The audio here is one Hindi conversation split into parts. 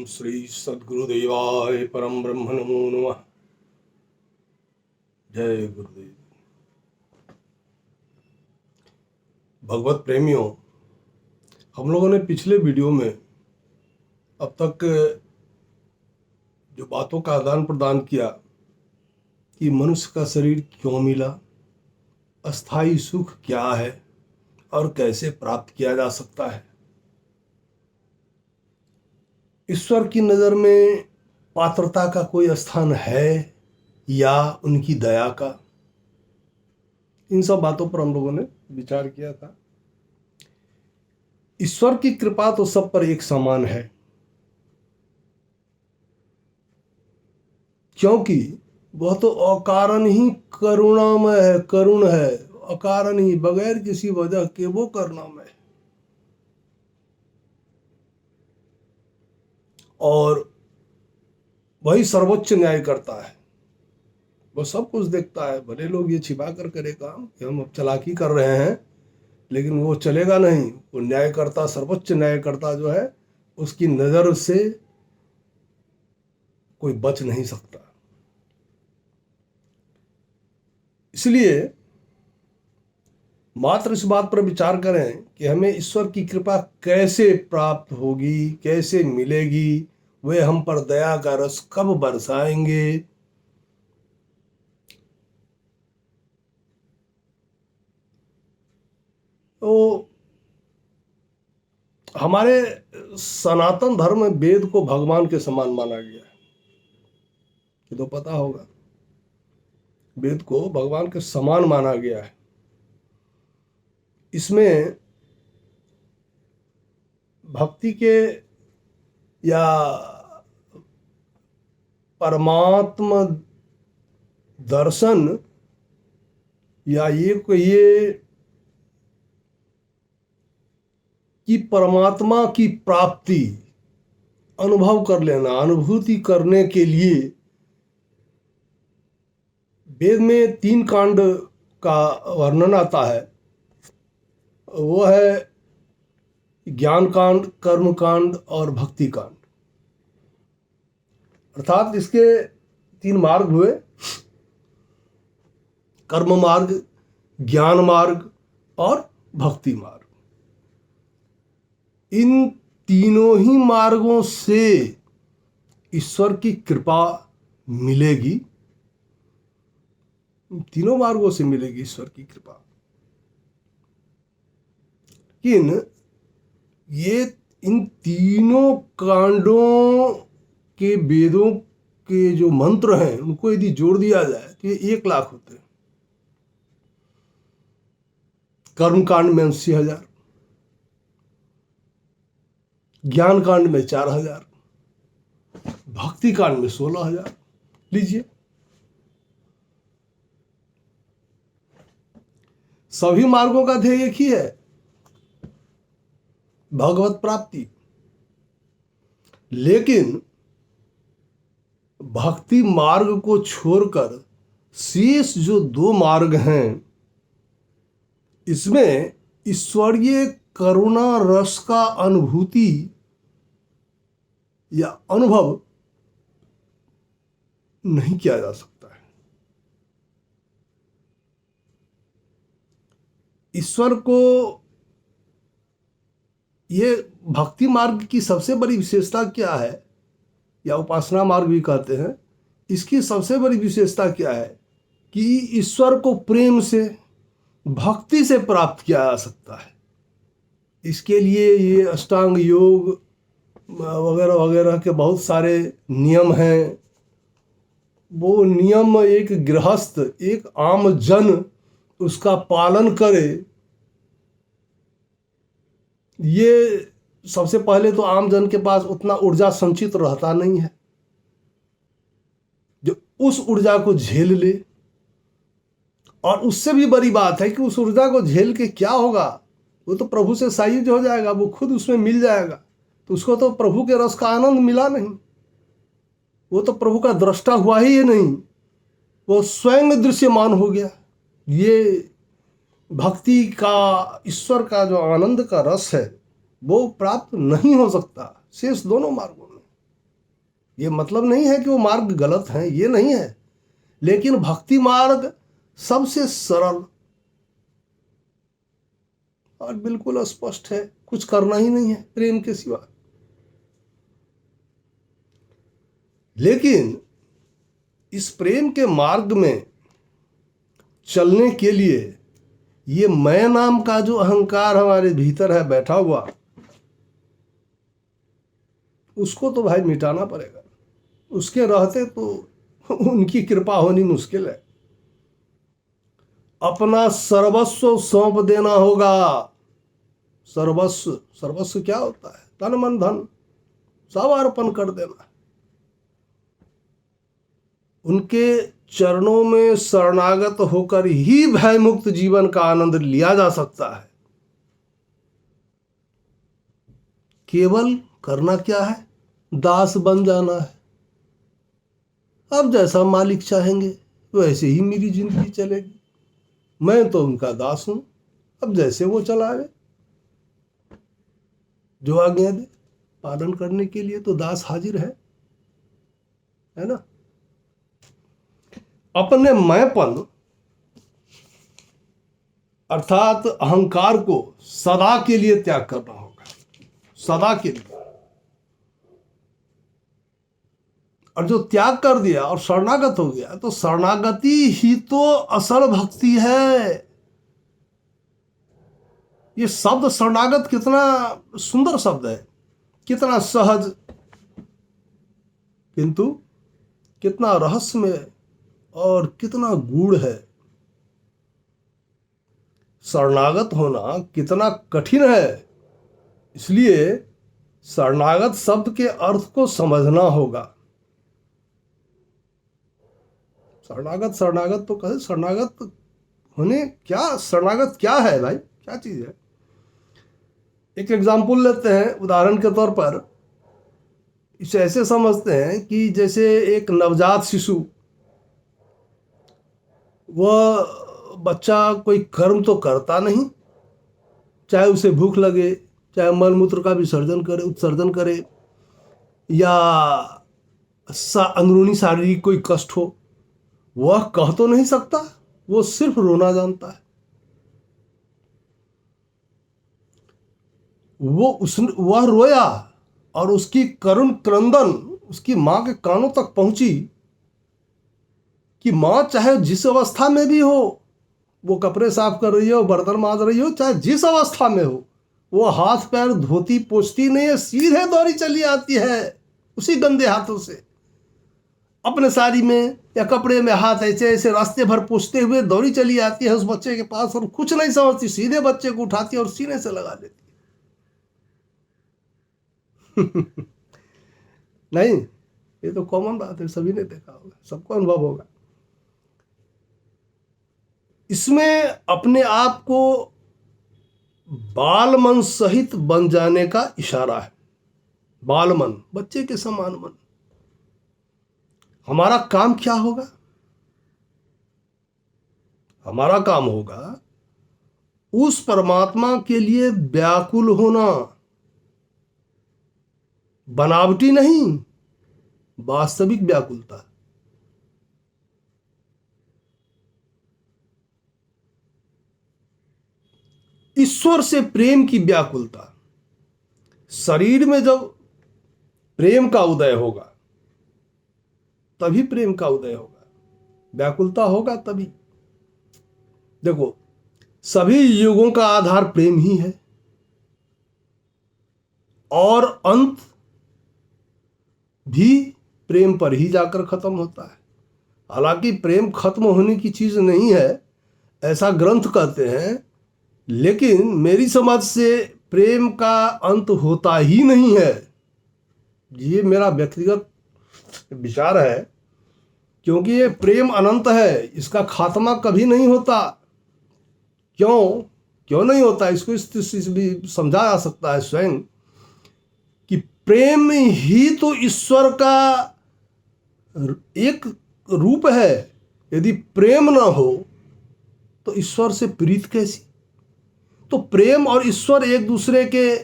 श्री सद्गुरुदेवाय परम ब्रह्म नमो नमः। जय गुरुदेव। भगवत प्रेमियों, हम लोगों ने पिछले वीडियो में अब तक जो बातों का आदान प्रदान किया कि मनुष्य का शरीर क्यों मिला, अस्थाई सुख क्या है और कैसे प्राप्त किया जा सकता है, ईश्वर की नज़र में पात्रता का कोई स्थान है या उनकी दया का, इन सब बातों पर हम लोगों ने विचार किया था। ईश्वर की कृपा तो सब पर एक समान है, क्योंकि वह तो अकारण ही करुणामय है, करुण है, अकारण ही, बगैर किसी वजह के वो करुणामय है। और वही सर्वोच्च न्याय करता है, वो सब कुछ देखता है। भले लोग ये छिपा कर करे काम कि हम अब चालाकी कर रहे हैं, लेकिन वो चलेगा नहीं। वो न्यायकर्ता, सर्वोच्च न्यायकर्ता जो है, उसकी नज़र से कोई बच नहीं सकता। इसलिए मात्र इस बात पर विचार करें कि हमें ईश्वर की कृपा कैसे प्राप्त होगी, कैसे मिलेगी, वे हम पर दया का रस कब बरसाएंगे। तो हमारे सनातन धर्म में वेद को भगवान के समान माना गया है, ये तो पता होगा। वेद को भगवान के समान माना गया है। इसमें भक्ति के या परमात्मा दर्शन या ये कि परमात्मा की प्राप्ति अनुभव कर लेना, अनुभूति करने के लिए वेद में 3 कांड का वर्णन आता है। वो है ज्ञान कांड, कर्म कांड और भक्ति कांड। अर्थात इसके 3 मार्ग हुए, कर्म मार्ग, ज्ञान मार्ग और भक्ति मार्ग। इन तीनों ही मार्गों से ईश्वर की कृपा मिलेगी, तीनों मार्गों से मिलेगी ईश्वर की कृपा। लेकिन ये इन तीनों कांडों के वेदों के जो मंत्र हैं, उनको यदि जोड़ दिया जाए तो ये 1 लाख होते हैं। कर्म कांड में 80,000, ज्ञान कांड में 4,000, भक्ति कांड में 16,000। लीजिए, सभी मार्गों का ध्येय एक ही है, भगवत प्राप्ति। लेकिन भक्ति मार्ग को छोड़कर शेष जो 2 मार्ग हैं, इसमें ईश्वरीय करुणा रस का अनुभूति या अनुभव नहीं किया जा सकता है। ईश्वर को ये भक्ति मार्ग की सबसे बड़ी विशेषता क्या है, या उपासना मार्ग भी कहते हैं, इसकी सबसे बड़ी विशेषता क्या है कि ईश्वर को प्रेम से, भक्ति से प्राप्त किया जा सकता है। इसके लिए ये अष्टांग योग वगैरह वगैरह के बहुत सारे नियम हैं। वो नियम एक गृहस्थ, एक आम जन उसका पालन करे, ये सबसे पहले तो आम जन के पास उतना ऊर्जा संचित रहता नहीं है जो उस ऊर्जा को झेल ले। और उससे भी बड़ी बात है कि उस ऊर्जा को झेल के क्या होगा, वो तो प्रभु से सायुज्य हो जाएगा, वो खुद उसमें मिल जाएगा। तो उसको तो प्रभु के रस का आनंद मिला नहीं, वो तो प्रभु का दृष्टा हुआ ही नहीं, वो स्वयं दृश्यमान हो गया। ये भक्ति का, ईश्वर का जो आनंद का रस है, वो प्राप्त नहीं हो सकता शेष दोनों मार्गों में। ये मतलब नहीं है कि वो मार्ग गलत है, ये नहीं है, लेकिन भक्ति मार्ग सबसे सरल और बिल्कुल स्पष्ट है, कुछ करना ही नहीं है प्रेम के सिवा। लेकिन इस प्रेम के मार्ग में चलने के लिए ये मैं नाम का जो अहंकार हमारे भीतर है बैठा हुआ, उसको तो भाई मिटाना पड़ेगा। उसके रहते तो उनकी कृपा होनी मुश्किल है। अपना सर्वस्व सौंप देना होगा। सर्वस्व, सर्वस्व क्या होता है? तन मन धन सब अर्पण कर देना। उनके चरणों में शरणागत होकर ही भय मुक्त जीवन का आनंद लिया जा सकता है। केवल करना क्या है? दास बन जाना है। अब जैसा मालिक चाहेंगे वैसे ही मेरी जिंदगी चलेगी, मैं तो उनका दास हूं, अब जैसे वो चलावे, जो आज्ञा दे, पालन करने के लिए तो दास हाजिर है ना। अपने मैंपन अर्थात अहंकार को सदा के लिए त्याग करना होगा, सदा के लिए। और जो त्याग कर दिया और शरणागत हो गया, तो शरणागति ही तो असल भक्ति है। ये शब्द शरणागत कितना सुंदर शब्द है, कितना सहज, किंतु कितना रहस्यमय और कितना गूढ़ है। शरणागत होना कितना कठिन है, इसलिए शरणागत शब्द के अर्थ को समझना होगा। शरणागत शरणागत तो कहे, शरणागत होने क्या, शरणागत क्या है भाई, क्या चीज है? एक एग्जाम्पल लेते हैं, उदाहरण के तौर पर इसे ऐसे समझते हैं कि जैसे एक नवजात शिशु, वह बच्चा कोई कर्म तो करता नहीं, चाहे उसे भूख लगे, चाहे मल मूत्र का विसर्जन करे, उत्सर्जन करे, या अंदरूनी शारीरिक कोई कष्ट हो, वह कह तो नहीं सकता, वो सिर्फ रोना जानता है। वह रोया और उसकी करुण क्रंदन उसकी मां के कानों तक पहुंची कि मां चाहे जिस अवस्था में भी हो, वो कपड़े साफ कर रही हो, बर्तन मांज रही हो, चाहे जिस अवस्था में हो, वो हाथ पैर धोती पोछती नहीं है, सीधे दौड़ी चली आती है उसी गंदे हाथों से, अपने साड़ी में या कपड़े में हाथ ऐसे ऐसे रास्ते भर पोछते हुए दौड़ी चली आती है उस बच्चे के पास, और कुछ नहीं समझती, सीधे बच्चे को उठाती है और सीने से लगा देती नहीं, ये तो कॉमन बात है, सभी ने देखा होगा, सबको अनुभव होगा। इसमें अपने आप को बाल मन सहित बन जाने का इशारा है। बाल मन, बच्चे के समान मन। हमारा काम क्या होगा? हमारा काम होगा उस परमात्मा के लिए व्याकुल होना, बनावटी नहीं, वास्तविक व्याकुलता। ईश्वर से प्रेम की व्याकुलता। शरीर में जब प्रेम का उदय होगा तभी प्रेम का उदय होगा, व्याकुलता होगा तभी। देखो, सभी युगों का आधार प्रेम ही है, और अंत भी प्रेम पर ही जाकर खत्म होता है। हालांकि प्रेम खत्म होने की चीज नहीं है, ऐसा ग्रंथ कहते हैं, लेकिन मेरी समझ से प्रेम का अंत होता ही नहीं है। ये मेरा व्यक्तिगत विचार है, क्योंकि ये प्रेम अनंत है, इसका खात्मा कभी नहीं होता। क्यों नहीं होता? इसको इस दृष्टि से भी समझा जा सकता है स्वयं कि प्रेम ही तो ईश्वर का एक रूप है। यदि प्रेम ना हो तो ईश्वर से प्रीत कैसी? तो प्रेम और ईश्वर एक दूसरे के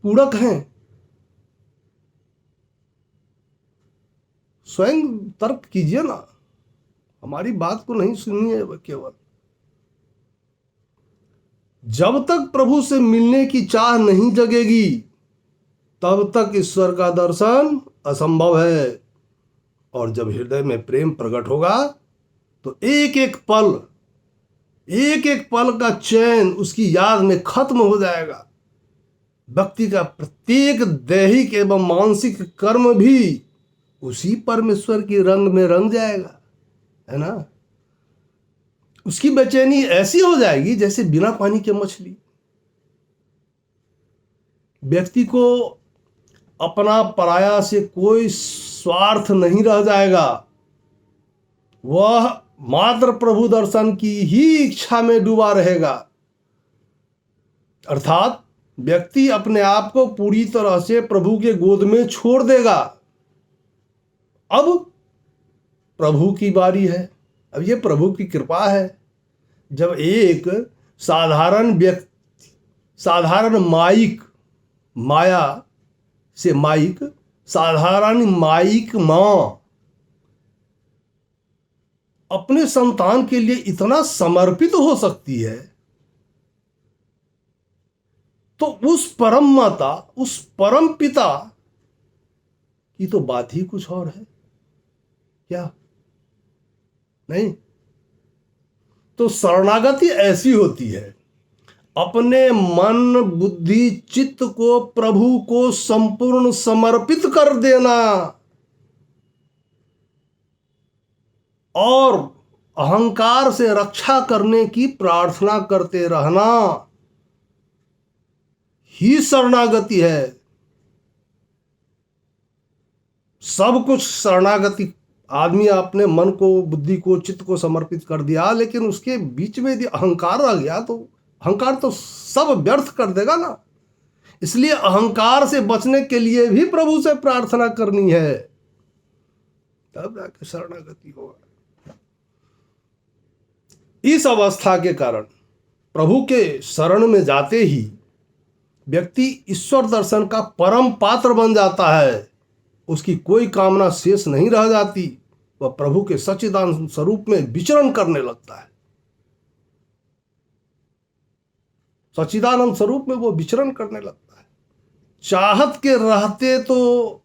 पूरक हैं। स्वयं तर्क कीजिए ना, हमारी बात को नहीं सुनिए केवल। जब तक प्रभु से मिलने की चाह नहीं जगेगी तब तक ईश्वर का दर्शन असंभव है। और जब हृदय में प्रेम प्रकट होगा तो एक एक पल का चैन उसकी याद में खत्म हो जाएगा। व्यक्ति का प्रत्येक दैहिक एवं मानसिक कर्म भी उसी परमेश्वर की रंग में रंग जाएगा, है ना। उसकी बेचैनी ऐसी हो जाएगी जैसे बिना पानी के मछली। व्यक्ति को अपना पराया से कोई स्वार्थ नहीं रह जाएगा, वह मात्र प्रभु दर्शन की ही इच्छा में डूबा रहेगा। अर्थात व्यक्ति अपने आप को पूरी तरह से प्रभु के गोद में छोड़ देगा। अब प्रभु की बारी है, अब ये प्रभु की कृपा है। जब एक साधारण व्यक्ति, साधारण माया से साधारण माइक मां अपने संतान के लिए इतना समर्पित हो सकती है, तो उस परम माता, उस परम पिता की तो बात ही कुछ और है क्या? नहीं। तो शरणागति ऐसी होती है, अपने मन बुद्धि चित्त को प्रभु को संपूर्ण समर्पित कर देना और अहंकार से रक्षा करने की प्रार्थना करते रहना ही शरणागति है। सब कुछ शरणागति, आदमी अपने मन को बुद्धि को चित्त को समर्पित कर दिया, लेकिन उसके बीच में यदि अहंकार आ गया तो अहंकार तो सब व्यर्थ कर देगा ना। इसलिए अहंकार से बचने के लिए भी प्रभु से प्रार्थना करनी है, तब जाके शरणागति होगा। इस अवस्था के कारण प्रभु के शरण में जाते ही व्यक्ति ईश्वर दर्शन का परम पात्र बन जाता है। उसकी कोई कामना शेष नहीं रह जाती, वह प्रभु के सच्चिदानंद स्वरूप में विचरण करने लगता है। सच्चिदानंद स्वरूप में वो विचरण करने लगता है। चाहत के रहते तो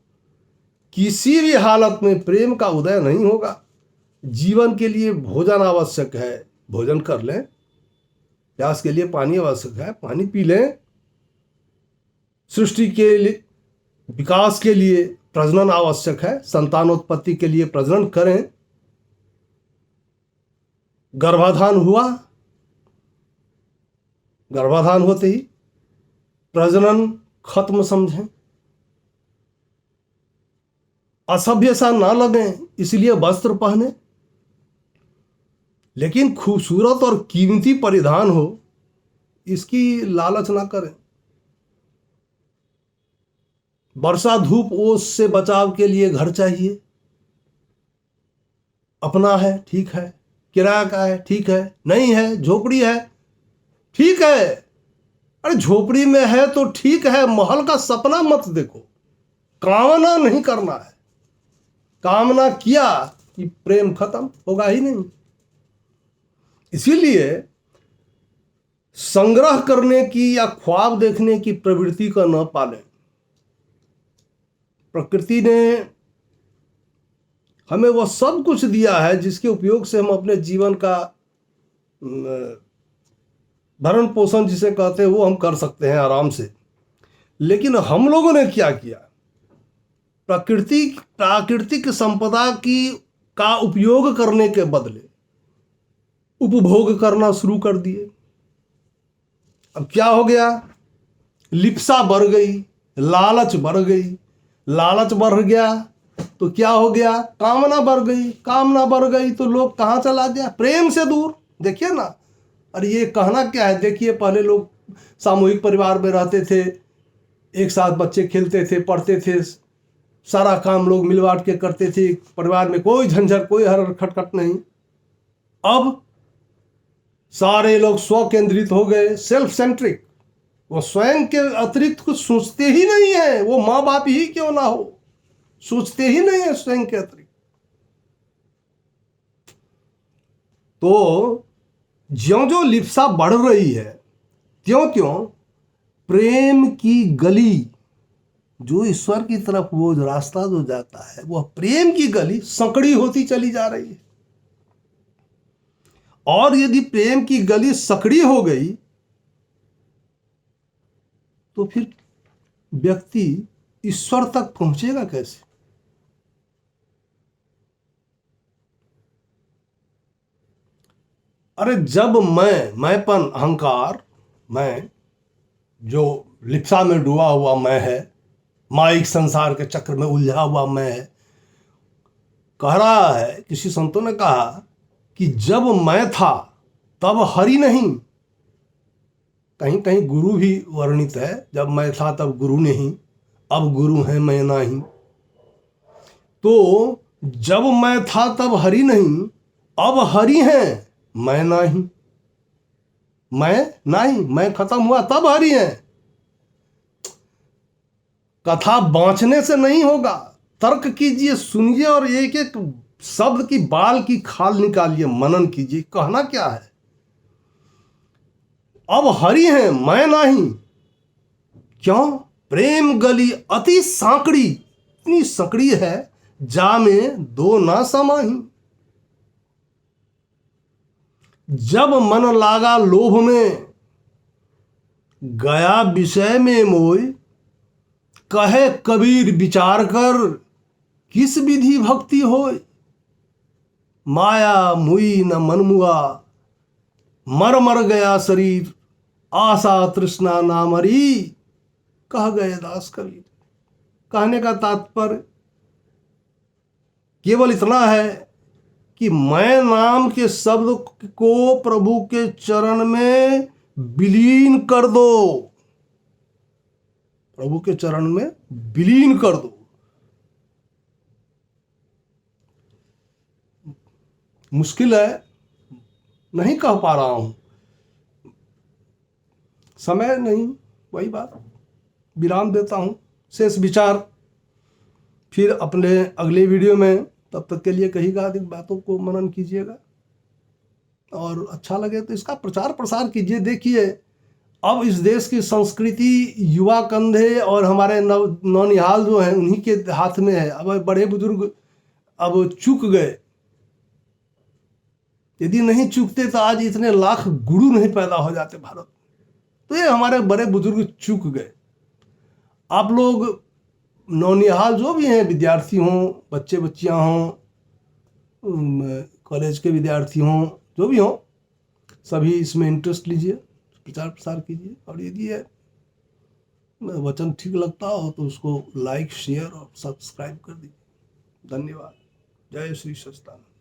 किसी भी हालत में प्रेम का उदय नहीं होगा। जीवन के लिए भोजन आवश्यक है, भोजन कर लें। प्यास के लिए पानी आवश्यक है, पानी पी लें। सृष्टि के लिए, विकास के लिए प्रजनन आवश्यक है, संतानोत्पत्ति के लिए प्रजनन करें। गर्भाधान हुआ, गर्भाधान होते ही प्रजनन खत्म समझें। असभ्य सा ना लगे इसलिए वस्त्र पहने, लेकिन खूबसूरत और कीमती परिधान हो इसकी लालच ना करें। वर्षा धूप ओस से बचाव के लिए घर चाहिए, अपना है ठीक है, किराया का है ठीक है, नहीं है झोपड़ी है ठीक है। अरे झोपड़ी में है तो ठीक है, महल का सपना मत देखो। कामना नहीं करना है, कामना किया कि प्रेम खत्म होगा ही नहीं। इसीलिए संग्रह करने की या ख्वाब देखने की प्रवृत्ति का न पालें। प्रकृति ने हमें वह सब कुछ दिया है जिसके उपयोग से हम अपने जीवन का भरण पोषण जिसे कहते हैं वो हम कर सकते हैं आराम से। लेकिन हम लोगों ने क्या किया, प्राकृतिक संपदा का उपयोग करने के बदले उपभोग करना शुरू कर दिए। अब क्या हो गया, लिप्सा बढ़ गई, लालच बढ़ गई। लालच बढ़ गया तो क्या हो गया, कामना बढ़ गई। कामना बढ़ गई तो लोग कहाँ चला गया, प्रेम से दूर। देखिए ना, अरे ये कहना क्या है, देखिए पहले लोग सामूहिक परिवार में रहते थे, एक साथ बच्चे खेलते थे, पढ़ते थे, सारा काम लोग मिल बांट के करते थे, परिवार में कोई झंझट कोई हर खटखट नहीं। अब सारे लोग स्व केंद्रित हो गए, सेल्फ सेंट्रिक। वो स्वयं के अतिरिक्त कुछ सोचते ही नहीं है, वो माँ बाप ही क्यों ना हो, सोचते ही नहीं है स्वयं के अतिरिक्त। तो ज्यों ज्यों लिप्सा बढ़ रही है त्यों त्यों प्रेम की गली, जो ईश्वर की तरफ वो जो रास्ता जो जाता है वह प्रेम की गली संकड़ी होती चली जा रही है। और यदि प्रेम की गली संकड़ी हो गई तो फिर व्यक्ति ईश्वर तक पहुंचेगा कैसे? अरे जब मैंपन अहंकार, मैं जो लिप्सा में डूबा हुआ मैं है, माइक संसार के चक्र में उलझा हुआ मैं है, कह रहा है, किसी संतों ने कहा कि जब मैं था तब हरि नहीं, कहीं कहीं गुरु भी वर्णित है, जब मैं था तब गुरु नहीं, अब गुरु है मैं नहीं। तो जब मैं था तब हरि नहीं, अब हरि है मैं नहीं, मैं खत्म हुआ तब हरि है। कथा बांचने से नहीं होगा, तर्क कीजिए, सुनिए और एक एक शब्द की बाल की खाल निकालिए, मनन कीजिए, कहना क्या है। अब हरि है मैं नहीं, क्यों? प्रेम गली अति सांकड़ी, इतनी संकड़ी है जा में दो ना समाही। जब मन लागा लोभ में गया विषय में मोय, कहे कबीर विचार कर किस विधि भक्ति होय। माया मुई न मनमुआ मर मर गया शरीर, आशा तृष्णा ना मरी, कह गए दास कबीर। कहने का तात्पर्य केवल इतना है कि मैं नाम के शब्द को प्रभु के चरण में विलीन कर दो, प्रभु के चरण में विलीन कर दो। मुश्किल है, नहीं कह पा रहा हूं, समय नहीं, वही बात, विराम देता हूं। शेष विचार फिर अपने अगले वीडियो में, तब तक के लिए कही अधिक बातों को मनन कीजिएगा और अच्छा लगे तो इसका प्रचार प्रसार कीजिए। देखिए अब इस देश की संस्कृति युवा कंधे और हमारे नौनिहाल जो हैं उन्हीं के हाथ में है। अब बड़े बुजुर्ग अब चूक गए, यदि नहीं चूकते तो आज इतने लाख गुरु नहीं पैदा हो जाते भारत। तो ये हमारे बड़े बुजुर्ग चूक गए। आप लोग नौनिहाल जो भी हैं, विद्यार्थी हों, बच्चे बच्चियां हों, कॉलेज के विद्यार्थी हों, जो भी हों, सभी इसमें इंटरेस्ट लीजिए, प्रचार प्रसार कीजिए। और यदि ये वचन ठीक लगता हो तो उसको लाइक शेयर और सब्सक्राइब कर दीजिए। धन्यवाद। जय श्री सच्चिदानंद।